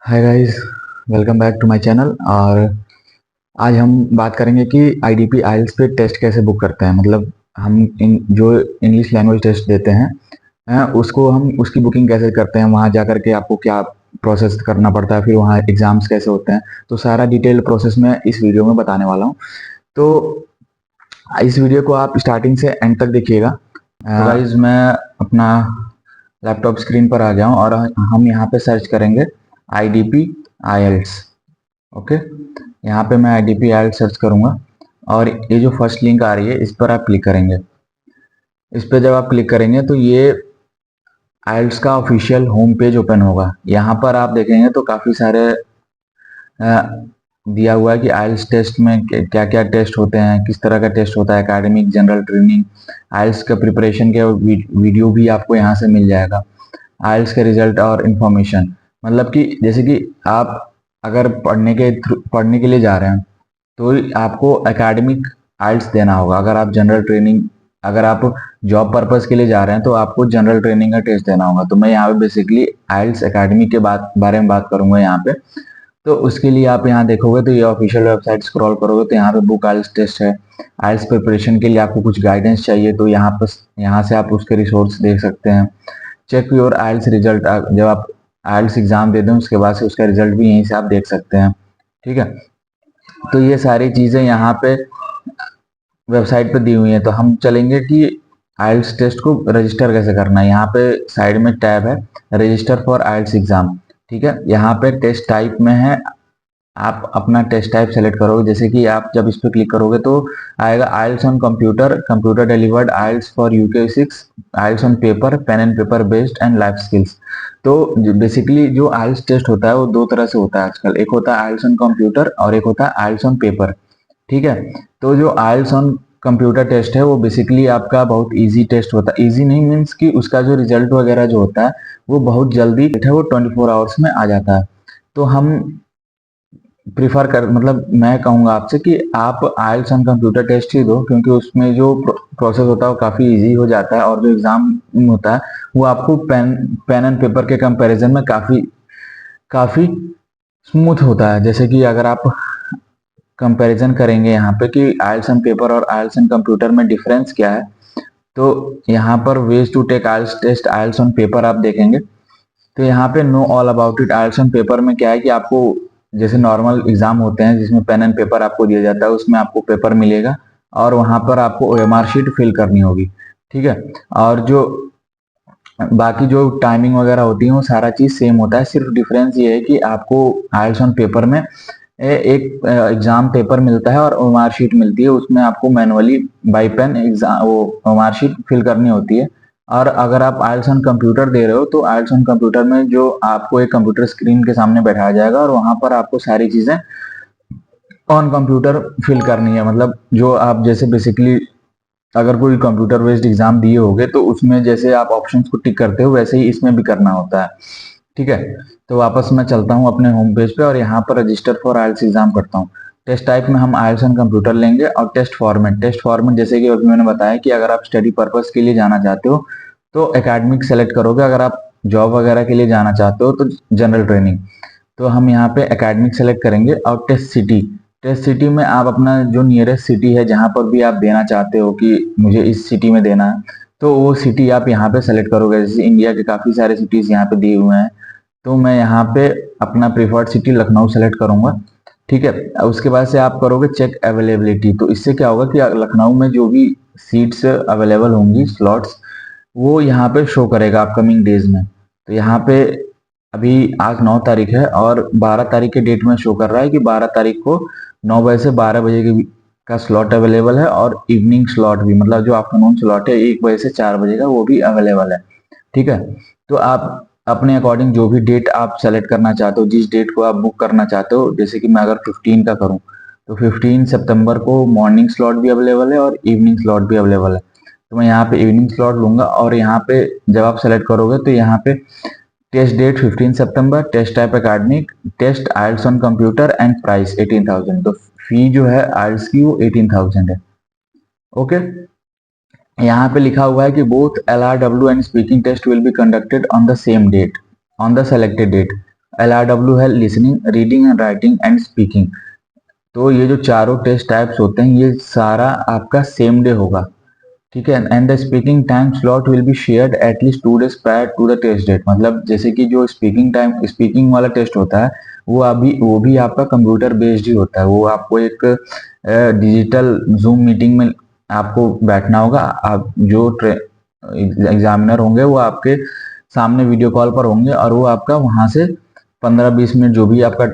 Hi guys, welcome back to my channel. और आज हम बात करेंगे कि आईडीपी आइल्स पे टेस्ट कैसे बुक करते हैं। मतलब हम जो इंग्लिश लैंग्वेज टेस्ट देते हैं उसको हम उसकी बुकिंग कैसे करते हैं, वहाँ जा कर के आपको क्या प्रोसेस करना पड़ता है, फिर वहाँ एग्ज़ाम्स कैसे होते हैं। तो सारा डिटेल प्रोसेस मैं इस वीडियो में बताने वाला हूँ। तो इस वीडियो को आप स्टार्टिंग से एंड तक देखिएगा। तो गाइस, मैं अपना लैपटॉप स्क्रीन पर आ जाऊं और हम यहाँ पे सर्च करेंगे आईडीपी आईएल्ट्स। ओके, यहाँ पे मैं आईडीपी आईएल्ट्स सर्च करूंगा और ये जो फर्स्ट लिंक आ रही है इस पर आप क्लिक करेंगे। इस पर जब आप क्लिक करेंगे तो ये आईएल्ट्स का ऑफिशियल होम पेज ओपन होगा। यहाँ पर आप देखेंगे तो काफ़ी सारे दिया हुआ है कि आइल्स टेस्ट में क्या क्या टेस्ट होते हैं, किस तरह का टेस्ट होता है, एकेडमिक, जनरल, ट्रेनिंग। आइल्स का प्रिपरेशन के वीडियो भी आपको यहाँ से मिल जाएगा। आइल्स के रिजल्ट और इन्फॉर्मेशन, मतलब कि जैसे कि आप अगर पढ़ने के लिए जा रहे हैं तो आपको एकेडमिक आइल्स देना होगा। अगर आप जनरल ट्रेनिंग, अगर आप जॉब पर्पस के लिए जा रहे हैं तो आपको जनरल ट्रेनिंग का टेस्ट देना होगा। तो मैं यहाँ पे बेसिकली आइल्स एकेडमिक के बारे में बात करूंगा यहाँ पे। तो उसके लिए आप यहाँ देखोगे तो ये ऑफिशियल वेबसाइट स्क्रॉल करोगे तो यहाँ पे बुक आइल्स टेस्ट है। आइल्स प्रिपरेशन के लिए आपको कुछ गाइडेंस चाहिए तो यहाँ से आप उसके रिसोर्स देख सकते हैं। चेक योर आइल्स रिजल्ट, जब आप आइल्स एग्जाम दे दें उसके बाद से उसका रिजल्ट भी यहीं से आप देख सकते हैं। ठीक है, तो ये सारी चीज़ें यहाँ पे वेबसाइट पे दी हुई हैं। तो हम चलेंगे कि आइल्स टेस्ट को रजिस्टर कैसे करना है। यहाँ पे साइड में टैब है रजिस्टर फॉर आइल्स एग्जाम। ठीक है, यहाँ पे टेस्ट टाइप में है, आप अपना टेस्ट टाइप सेलेक्ट करोगे। जैसे कि आप जब इस पर क्लिक करोगे तो आएगा IELTS on computer, computer delivered, IELTS for UK 6, IELTS on paper, pen and paper based and life skills. तो बेसिकली जो आइल्स टेस्ट होता है वो दो तरह से होता है आजकल। एक होता है आइल्स ऑन कंप्यूटर और एक होता है आइल्स ऑन पेपर। ठीक है, तो जो आइल्स ऑन कंप्यूटर टेस्ट है वो बेसिकली आपका बहुत इजी टेस्ट होता है। इजी नहीं मीन्स कि उसका जो रिजल्ट वगैरह जो होता है वो बहुत जल्दी है, वो 24 आवर्स में आ जाता है। तो हम प्रिफर कर मतलब मैं कहूँगा आपसे कि आप आइल्स ऑन कंप्यूटर टेस्ट ही दो, क्योंकि उसमें जो प्रोसेस होता है वो काफ़ी इजी हो जाता है और जो एग्ज़ाम होता है वो आपको पेन एंड पेपर के कंपैरिजन में काफ़ी काफ़ी स्मूथ होता है। जैसे कि अगर आप कंपैरिजन करेंगे यहाँ पे कि आइल्स ऑन पेपर और आइल्स ऑन कंप्यूटर में डिफरेंस क्या है, तो यहाँ पर ways to take IELTS test IELTS on paper आप देखेंगे तो यहाँ पे know all about it. IELTS on paper में क्या है कि आपको जैसे नॉर्मल एग्जाम होते हैं जिसमें पेन एंड पेपर आपको दिया जाता है, उसमें आपको पेपर मिलेगा और वहां पर आपको ओएमआर शीट फिल करनी होगी। ठीक है, और जो बाकी जो टाइमिंग वगैरह होती है वो सारा चीज सेम होता है। सिर्फ डिफरेंस ये है कि आपको आइल्स ऑन पेपर में एक एग्जाम पेपर मिलता है और ओएमआर शीट मिलती है, उसमें आपको मैनुअली बाई पेन एग्जाम वो ओएमआर शीट फिल करनी होती है। और अगर आप आइल्स ऑन कंप्यूटर दे रहे हो तो आइल्स ऑन कंप्यूटर में जो आपको एक कंप्यूटर स्क्रीन के सामने बैठाया जाएगा और वहां पर आपको सारी चीजें ऑन कंप्यूटर फिल करनी है। मतलब जो आप जैसे बेसिकली अगर कोई कंप्यूटर बेस्ड एग्जाम दिए होगे तो उसमें जैसे आप ऑप्शंस को टिक करते हो वैसे ही इसमें भी करना होता है। ठीक है, तो वापस मैं चलता हूँ अपने होम पेज पे और यहाँ पर रजिस्टर फॉर आइल्स एग्जाम करता हूँ। टेस्ट टाइप में हम आइल्स ऑन कंप्यूटर लेंगे और टेस्ट फॉर्मेट जैसे कि अभी मैंने बताया कि अगर आप स्टडी पर्पस के लिए जाना चाहते हो तो एकेडमिक सेलेक्ट करोगे, अगर आप जॉब वगैरह के लिए जाना चाहते हो तो जनरल ट्रेनिंग। तो हम यहाँ पे एकेडमिक सेलेक्ट करेंगे और टेस्ट सिटी में आप अपना जो नियरेस्ट सिटी है जहाँ पर भी आप देना चाहते हो कि मुझे इस सिटी में देना है तो वो सिटी आप यहाँ पे सेलेक्ट करोगे। जैसे इंडिया के काफ़ी सारे सिटीज़ यहाँ पे दिए हुए हैं तो मैं यहाँ पे अपना प्रीफर्ड सिटी लखनऊ सेलेक्ट करूंगा। ठीक है, उसके बाद से आप करोगे चेक अवेलेबिलिटी। तो इससे क्या होगा कि लखनऊ में जो भी सीट्स अवेलेबल होंगी, स्लॉट्स, वो यहाँ पे शो करेगा अपकमिंग डेज में। तो यहाँ पे अभी आज 9 तारीख है और 12 तारीख के डेट में शो कर रहा है कि 12 तारीख को 9 बजे से 12 बजे का स्लॉट अवेलेबल है और इवनिंग स्लॉट भी, मतलब जो आफ्टरनून स्लॉट है 1 बजे से 4 बजे का, वो भी अवेलेबल है। ठीक है, तो आप अपने अकॉर्डिंग जो भी डेट आप सेलेक्ट करना चाहते हो, जिस डेट को आप बुक करना चाहते हो, जैसे कि मैं अगर 15 का करूं तो 15 सितंबर को मॉर्निंग स्लॉट भी अवेलेबल है और इवनिंग स्लॉट भी अवेलेबल है। तो मैं यहाँ पे इवनिंग स्लॉट लूंगा और यहाँ पे जब आप सेलेक्ट करोगे तो यहाँ पे टेस्ट डेट 15 सितंबर, test type academic, test IELTS on computer and price 18,000। तो फी जो है आइल्स की वो 18,000 है। ओके, यहाँ पे लिखा हुआ है कि both LRW and speaking test will be conducted on the same date on the selected date. LRW है listening, reading and writing and speaking. तो ये जो चारों टेस्ट टाइप्स होते हैं ये सारा आपका सेम डे होगा, ठीक है। And the speaking time slot will be shared at least 2 days prior to the test date. मतलब जैसे कि जो स्पीकिंग वाला टेस्ट होता है वो भी आपका कंप्यूटर बेस्ड ही होता है। वो आपको एक डिजिटल जूम मीटिंग में आपको बैठना होगा। आप जो एग्जामिनर होंगे वो आपके सामने वीडियो कॉल पर होंगे और वो आपका वहां से 15-20 मिनट जो भी आपका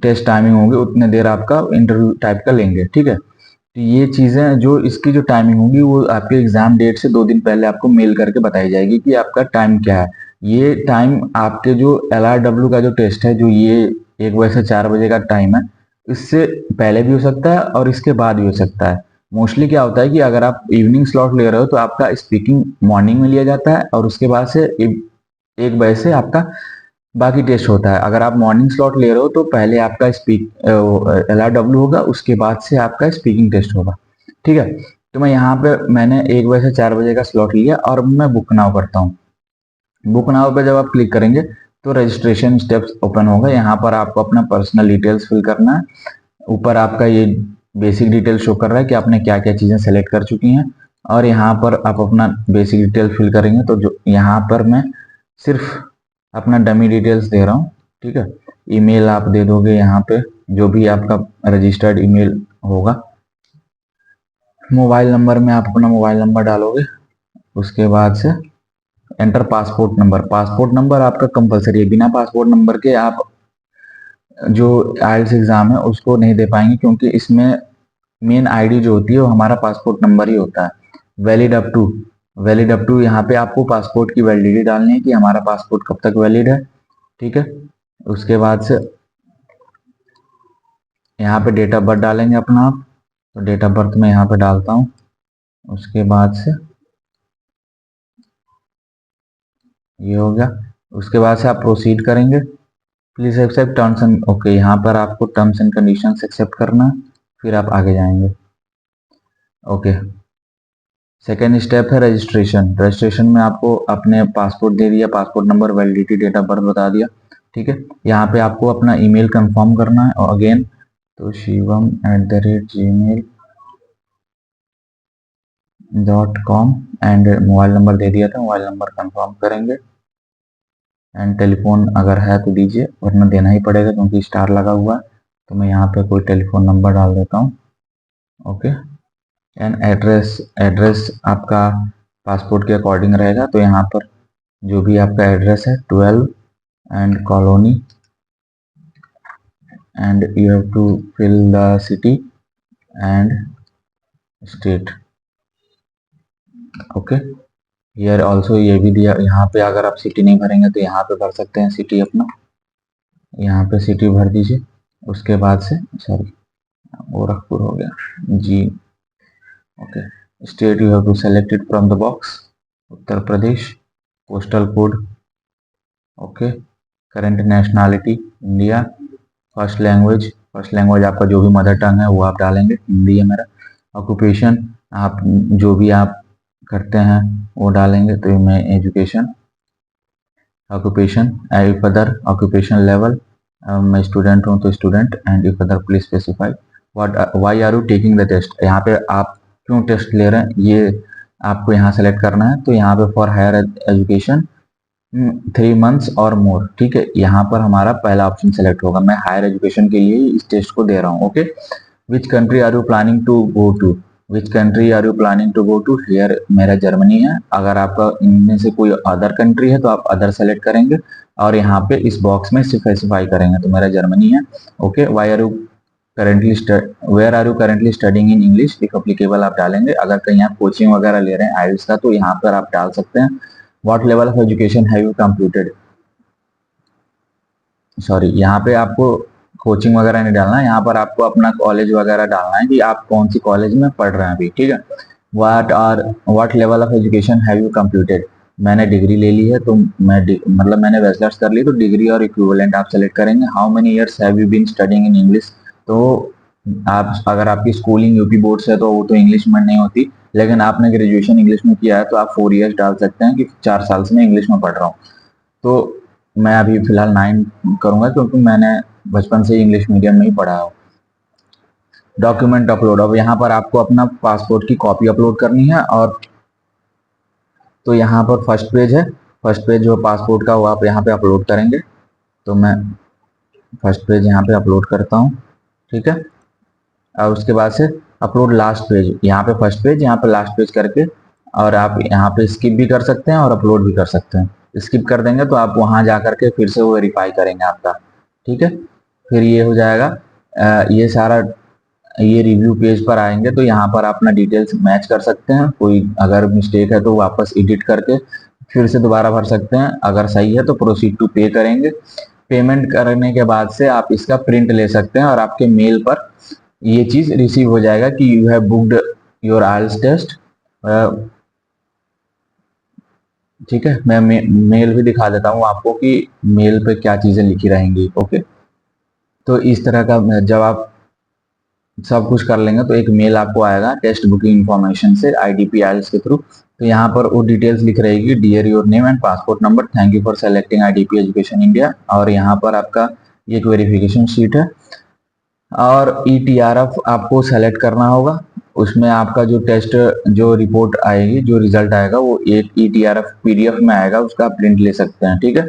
टेस्ट टाइमिंग होगी उतने देर आपका इंटरव्यू टाइप का लेंगे, ठीक है। तो ये चीजें जो इसकी जो टाइमिंग होगी वो आपके एग्जाम डेट से 2 दिन पहले आपको मेल करके बताई जाएगी कि आपका टाइम क्या है। ये टाइम आपके जो LRW का जो टेस्ट है, जो ये 1 बजे से 4 बजे का टाइम है, इससे पहले भी हो सकता है और इसके बाद भी हो सकता है। मोस्टली क्या होता है कि अगर आप इवनिंग स्लॉट ले रहे हो तो आपका स्पीकिंग मॉर्निंग में लिया जाता है और उसके बाद से 1 बजे से आपका बाकी टेस्ट होता है। अगर आप मॉर्निंग स्लॉट ले रहे हो तो पहले आपका LRW होगा, उसके बाद से आपका स्पीकिंग टेस्ट होगा, ठीक है। तो मैं यहाँ पे मैंने 1 बजे से 4 बजे का स्लॉट लिया और मैं बुक नाउ करता हूँ। बुक नाउ पे जब आप क्लिक करेंगे तो रजिस्ट्रेशन स्टेप्स ओपन होगा। यहाँ पर आपको अपना पर्सनल डिटेल्स फिल करना है। ऊपर आपका ये बेसिक डिटेल शो कर रहा है कि आपने क्या क्या चीज़ें सेलेक्ट कर चुकी हैं और यहाँ पर आप अपना बेसिक डिटेल फिल करेंगे। तो जो यहाँ पर मैं सिर्फ अपना डमी डिटेल्स दे रहा हूँ, ठीक है। ईमेल आप दे दोगे यहाँ पे, जो भी आपका रजिस्टर्ड ईमेल होगा। मोबाइल नंबर में आप अपना मोबाइल नंबर डालोगे। उसके बाद से enter passport number. Passport number आपका कंपलसरी है, बिना पासपोर्ट नंबर के आप जो आइल्स एग्जाम है उसको नहीं दे पाएंगे, क्योंकि इसमें मेन आईडी जो होती है वो हमारा पासपोर्ट नंबर ही होता है। वैलिड अप टू यहाँ पे आपको पासपोर्ट की वैलिडिटी डालनी है कि हमारा पासपोर्ट कब तक वैलिड है, ठीक है। उसके बाद से यहाँ पे डेट ऑफ बर्थ डालेंगे अपना आप। तो डेट ऑफ बर्थ मैं यहाँ पे डालता हूँ। उसके बाद से ये हो गया। उसके बाद से आप प्रोसीड करेंगे। Please accept terms and okay, यहाँ पर आपको टर्म्स एंड कंडीशंस एक्सेप्ट करना है, फिर आप आगे जाएंगे। ओके, सेकेंड स्टेप है रजिस्ट्रेशन। रजिस्ट्रेशन में आपको अपने पासपोर्ट दे दिया, passport number, validity, date of birth बता दिया, ठीक है। यहाँ पे आपको अपना ईमेल कंफर्म करना है और अगेन तो shivam@gmail.com एंड मोबाइल नंबर दे दिया था, मोबाइल नंबर कंफर्म करेंगे। एंड टेलीफोन अगर है तो दीजिए, वरना देना ही पड़ेगा क्योंकि स्टार लगा हुआ है। तो मैं यहाँ पे कोई टेलीफोन नंबर डाल देता हूँ। ओके, एंड एड्रेस आपका पासपोर्ट के अकॉर्डिंग रहेगा। तो यहाँ पर जो भी आपका एड्रेस है 12 and colony and you have to fill the city and state. Okay, here also ये भी दिया। यहाँ पे अगर आप सिटी नहीं भरेंगे तो यहाँ पे भर सकते हैं सिटी अपना, यहाँ पे सिटी भर दीजिए। उसके बाद से सॉरी गोरखपुर हो गया जी। Okay, state you have to select it from the box, Uttar Pradesh. Postal code, okay. Current nationality India. First language आपका जो भी मदर टंग है वो आप डालेंगे, हिंदी है मेरा। ऑक्यूपेशन आप जो भी आप करते हैं वो डालेंगे, तो मैं education. Occupation if other occupation level, मैं स्टूडेंट हूँ तो student. And if other please specify why are you taking the test. यहाँ पे आप क्यों टेस्ट ले रहे हैं ये आपको यहाँ सेलेक्ट करना है। तो यहाँ पे फॉर हायर एजुकेशन 3 months और मोर, ठीक है। यहाँ पर हमारा पहला ऑप्शन सेलेक्ट होगा। मैं हायर एजुकेशन के लिए इस टेस्ट को दे रहा हूँ। Okay, which country are you planning to go to. Here मेरा जर्मनी है। अगर आपका इनमें से कोई अदर कंट्री है तो आप अदर सेलेक्ट करेंगे और यहाँ पे इस बॉक्स में स्पेसिफाई करेंगे। तो मेरा जर्मनी है। Okay, where are you currently studying in English, if applicable आप डालेंगे। अगर कहीं आप कोचिंग वगैरह ले रहे हैं आइल्स का तो यहाँ पर आप डाल सकते हैं। What level of education have you completed? Sorry, यहाँ पे आपको कोचिंग वगैरह नहीं डालना है, यहाँ पर आपको अपना कॉलेज वगैरह डालना है कि आप कौन सी कॉलेज में पढ़ रहे हैं अभी, ठीक है। What level of education have you completed? मैंने डिग्री ले ली है तो मैंने बैचलर्स कर ली, तो डिग्री और इक्विवेलेंट आप सेलेक्ट करेंगे। How many years have you been studying in English. तो आप अगर आपकी स्कूलिंग यूपी बोर्ड से है तो वो तो इंग्लिश में नहीं होती, लेकिन आपने ग्रेजुएशन इंग्लिश में किया है तो आप 4 years डाल सकते हैं कि 4 साल से मैं इंग्लिश में पढ़ रहा हूँ। तो मैं अभी फिलहाल 9 करूंगा क्योंकि मैंने बचपन से इंग्लिश मीडियम में ही पढ़ा हो। डॉक्यूमेंट अपलोड, अब यहाँ पर आपको अपना पासपोर्ट की कॉपी अपलोड करनी है। और तो यहाँ पर फर्स्ट पेज है, फर्स्ट पेज जो पासपोर्ट का वो आप यहाँ पे अपलोड करेंगे। तो मैं फर्स्ट पेज यहाँ पे अपलोड करता हूँ, ठीक है। और उसके बाद से अपलोड लास्ट पेज, यहाँ पे फर्स्ट पेज, यहाँ पे लास्ट पेज करके, और आप यहाँ पे स्किप भी कर सकते हैं और अपलोड भी कर सकते हैं। स्किप कर देंगे तो आप वहाँ जा करके फिर से वो वेरीफाई करेंगे आपका, ठीक है। फिर ये हो जाएगा, ये सारा, ये रिव्यू पेज पर आएंगे तो यहाँ पर अपना डिटेल्स मैच कर सकते हैं। कोई अगर मिस्टेक है तो वापस एडिट करके फिर से दोबारा भर सकते हैं। अगर सही है तो प्रोसीड टू पे करेंगे। पेमेंट करने के बाद से आप इसका प्रिंट ले सकते हैं और आपके मेल पर ये चीज रिसीव हो जाएगा कि you have booked your IELTS test. ठीक है, मैं मेल भी दिखा देता हूँ आपको कि मेल पे क्या चीजें लिखी रहेंगी। ओके, तो इस तरह का जब आप सब कुछ कर लेंगे तो एक मेल आपको आएगा टेस्ट बुकिंग इन्फॉर्मेशन से IDP आइल्स के थ्रू। तो यहाँ पर वो डिटेल्स लिख रहेगी, dear your name and passport number, thank you for selecting IDP education India. और यहाँ पर आपका ये एक वेरिफिकेशन शीट है और ETRF आपको सेलेक्ट करना होगा। उसमें आपका जो टेस्ट, जो रिपोर्ट आएगी, जो रिजल्ट आएगा वो एक ETRF PDF में आएगा, उसका प्रिंट ले सकते हैं, ठीक है।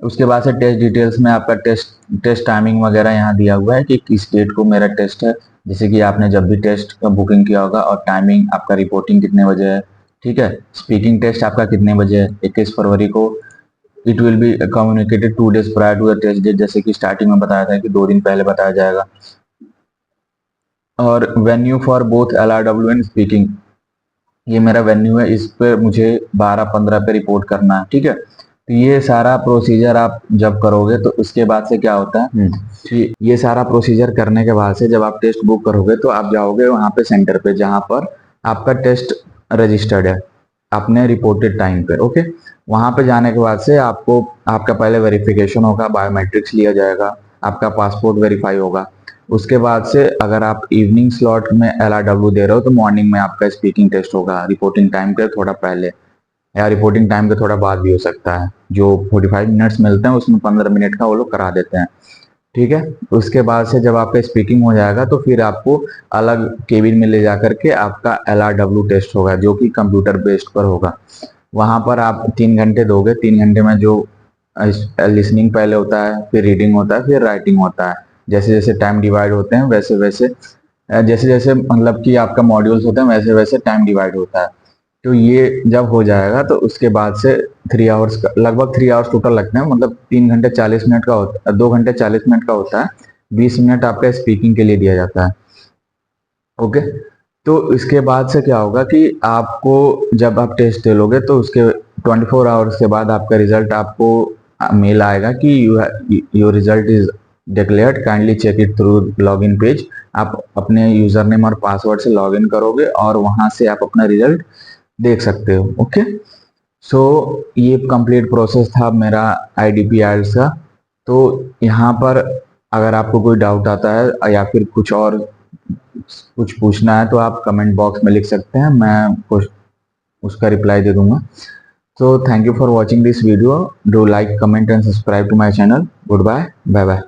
उसके बाद से टेस्ट डिटेल्स में आपका टेस्ट टाइमिंग वगैरह यहाँ दिया हुआ है कि किस डेट को मेरा टेस्ट है, जैसे कि आपने जब भी टेस्ट का बुकिंग किया होगा, और टाइमिंग आपका रिपोर्टिंग कितने बजे है, ठीक है। स्पीकिंग टेस्ट आपका कितने बजे है, 21 फरवरी को। It will be communicated 2 days prior to the test date, जैसे कि स्टार्टिंग में बताया था कि 2 दिन पहले बताया जाएगा। और venue for both LRW and speaking, ये मेरा वेन्यू है, इस पे मुझे 12-15 पे रिपोर्ट करना है, ठीक है। तो ये सारा प्रोसीजर आप जब करोगे तो उसके बाद से क्या होता है कि ये सारा प्रोसीजर करने के बाद से जब आप टेस्ट बुक करोगे तो आप जाओगे वहां पे सेंटर पे जहां पर आपका टेस्ट रजिस्टर्ड है अपने रिपोर्टेड टाइम पे। ओके, वहां पे जाने के बाद से आपको, आपका पहले वेरिफिकेशन होगा, बायोमेट्रिक्स लिया जाएगा, आपका पासपोर्ट वेरीफाई होगा। उसके बाद से अगर आप इवनिंग स्लॉट में LRW दे रहे हो तो मॉर्निंग में आपका स्पीकिंग टेस्ट होगा, रिपोर्टिंग टाइम के थोड़ा पहले या रिपोर्टिंग टाइम के थोड़ा बाद भी हो सकता है। जो 45 मिनट्स मिलते हैं उसमें 15 मिनट का वो लोग करा देते हैं, ठीक है। उसके बाद से जब आपका स्पीकिंग हो जाएगा तो फिर आपको अलग केबिन में ले जा करके आपका LRW टेस्ट होगा जो कि कंप्यूटर बेस्ड पर होगा। वहां पर आप 3 घंटे दोगे, 3 घंटे में जो लिसनिंग पहले होता है, फिर रीडिंग होता है, फिर राइटिंग होता है। जैसे जैसे टाइम डिवाइड होते हैं वैसे वैसे, जैसे जैसे मतलब कि आपका मॉड्यूल्स होते हैं वैसे वैसे टाइम डिवाइड होता है। तो ये जब हो जाएगा तो उसके बाद से 3 आवर्स का, लगभग 3 आवर्स टोटल लगते हैं, मतलब 3 घंटे 40 मिनट का होता है, 2 घंटे 40 मिनट का होता है, 20 मिनट आपका स्पीकिंग के लिए दिया जाता है। ओके, तो इसके बाद से क्या होगा कि आपको जब आप टेस्ट दे लोगे तो उसके 24 आवर्स के बाद आपका रिजल्ट आपको मेल आएगा कि your result is declared, kindly check it through login page. आप अपने यूजर नेम और पासवर्ड से लॉगिन करोगे और वहां से आप अपना रिजल्ट देख सकते हो। ओके, सो ये कंप्लीट प्रोसेस था मेरा IDP आइल्स का। तो यहाँ पर अगर आपको कोई डाउट आता है या फिर कुछ पूछना है तो आप कमेंट बॉक्स में लिख सकते हैं, मैं कुछ उसका रिप्लाई दे दूंगा। So thank you for watching this video. Do like, comment and subscribe to my channel. Goodbye. Bye bye.